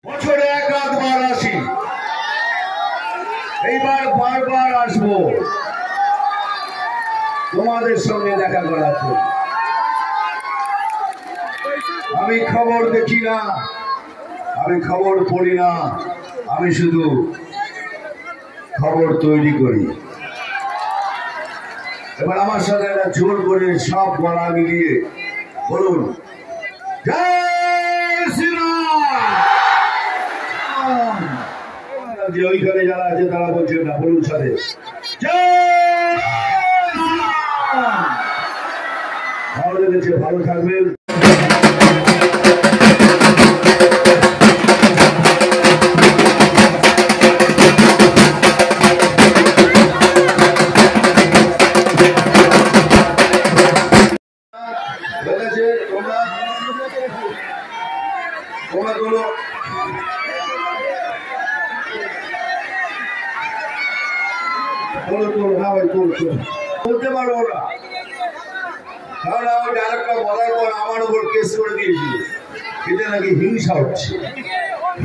বছরে এক রাতবার আসি, এইবার বারবার আসবো তোমাদের সঙ্গে দেখা করার জন্য। আমি খবর দেখি না, আমি খবর পড়ি না, আমি শুধু খবর তৈরি করি। এবার আমার সাথে একটা জোর করে সব গলা মিলিয়ে বলুন, জয় শ্রীরাম। যে ওইখানে যারা আছে তারা বলছেন না, বলুন সাথে জয় শ্রীরাম। ভালো লেগেছে, ভালো থাকবেন। বলতে পারবো না, কারণ আমার ডায়লগটা বলার পর আমার উপর কেস করে দিয়েছিল, এতে নাকি হিংসা হচ্ছে।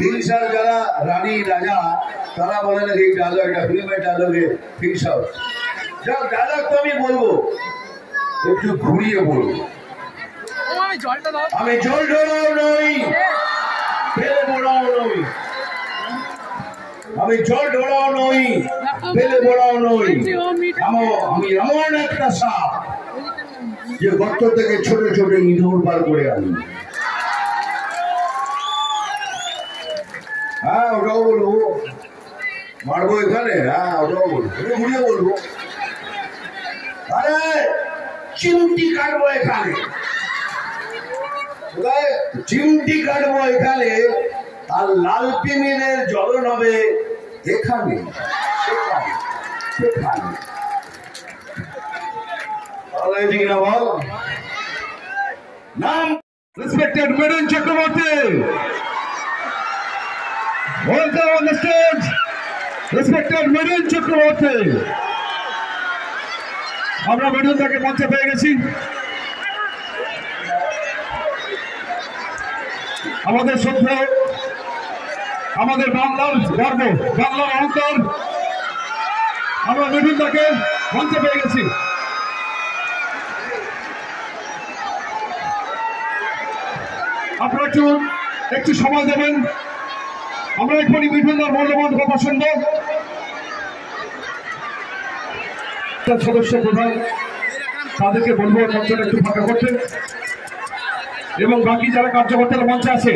হিংসার যারা রানী রাজা তারা বলে নাকি এই ডায়লগটা ফিল্মের ডায়লগে হিংসা হচ্ছে। যাক, ডায়লগ তো আমি বলবো, একটু ঘুরিয়ে বলবো। আমি জল ঢোড়াও নই, ফেলে মোড়াও নই। আমি জল ঢোড়াও নই, ফেলে মোড়াও নই। আমি এমন একটা সাপ যে গর্ত থেকে ছোট ছোট ইঁদুর বার করে আনি। হ্যাঁ, ওটাও বলবো, মারবো এখানে। হ্যাঁ, ওটাও বলবো, ঘুরিয়ে বলবো। আরে চিমটি কাটবো এখানে, চিমটি কাটবো এখানে, আর লাল পিমিনের জ্বলন হবে এখানে সেখানে সেখানে। নাম respected maiden Chakraborty, welcome on the stage, respected maiden Chakraborty. আমরা মেডেন তাকে মঞ্চে পেয়ে গেছি। আমাদের শ্রদ্ধা, আমাদের বাংলার গর্ব, বাংলার অহংকার, আমরা মেডেন তাকে মঞ্চে পেয়ে গেছি। আপনারা একটু সময় দেবেন, আমরা এখনই বিভিন্ন মূল্যবান কথা শুনব। সদস্য প্রধান তাদেরকে বলবো মঞ্চটা একটু ফাঁকা করতে, এবং বাকি যারা কার্যকর্তারা মঞ্চে আছে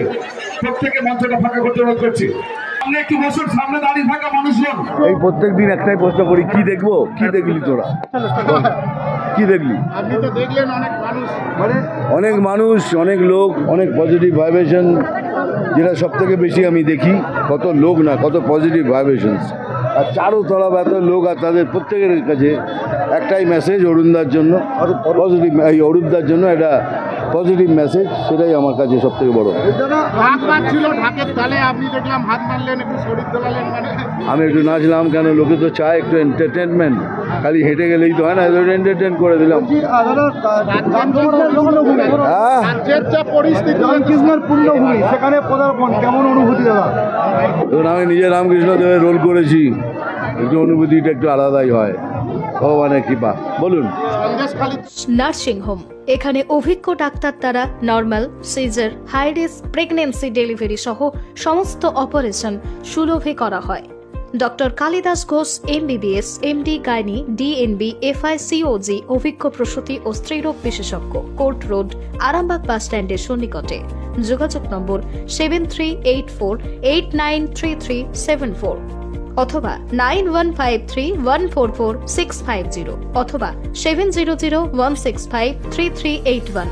প্রত্যেকে মঞ্চটা ফাঁকা করতে অনুরোধ করছি। আমরা একটু বছর সামনে দাঁড়িয়ে থাকা মানুষজন এই প্রত্যেক দিন একটাই প্রশ্ন করি, কি দেখবো? কি দেখলি তোরা? কি দেখলি? আপনি তো দেখলেন অনেক মানুষ, অনেক লোক, অনেক পজিটিভ ভাইব্রেশন, যেটা সব থেকে বেশি আমি দেখি। কত লোক না, কত পজিটিভ ভাইব্রেশনস। আর চারোতলা এত লোক, আর তাদের প্রত্যেকের কাছে একটাই মেসেজ, অরুণদার জন্য পজিটিভ, এই অরূপদার জন্য একটা পজিটিভ মেসেজ, সেটাই আমার কাছে সব থেকে বড়। আমি একটু নাচলাম, কেন লোকে তো চায় একটু এন্টারটেনমেন্ট, খালি হেঁটে গেলেই তো হয় না, এন্টারটেন করে দিলাম। সেখানে পদার্পণ কেমন অনুভূতি দাদা? আমি নিজে রামকৃষ্ণ দেবের রোল করেছি, একটু অনুভূতিটা একটু আলাদাই হয়। ভগবানের কৃপা। বলুন। নার্সিং হোম, এখানে অভিজ্ঞ ডাক্তার দ্বারা normal, caesar, high risk pregnancy, delivery সহ সমস্ত অপারেশন সুলভে করা হয়। Doctor Kalidas Ghosh MBBS, MD gynae, DNB, FI, COG অভিজ্ঞ প্রসূতি ও স্ত্রীরোগ বিশেষজ্ঞ, কোর্ট রোড, আরামবাগ বাস স্ট্যান্ডের সন্নিকটে। যোগাযোগ নম্বর 7384893374 অথবা 9153144650 অথবা 7001653381।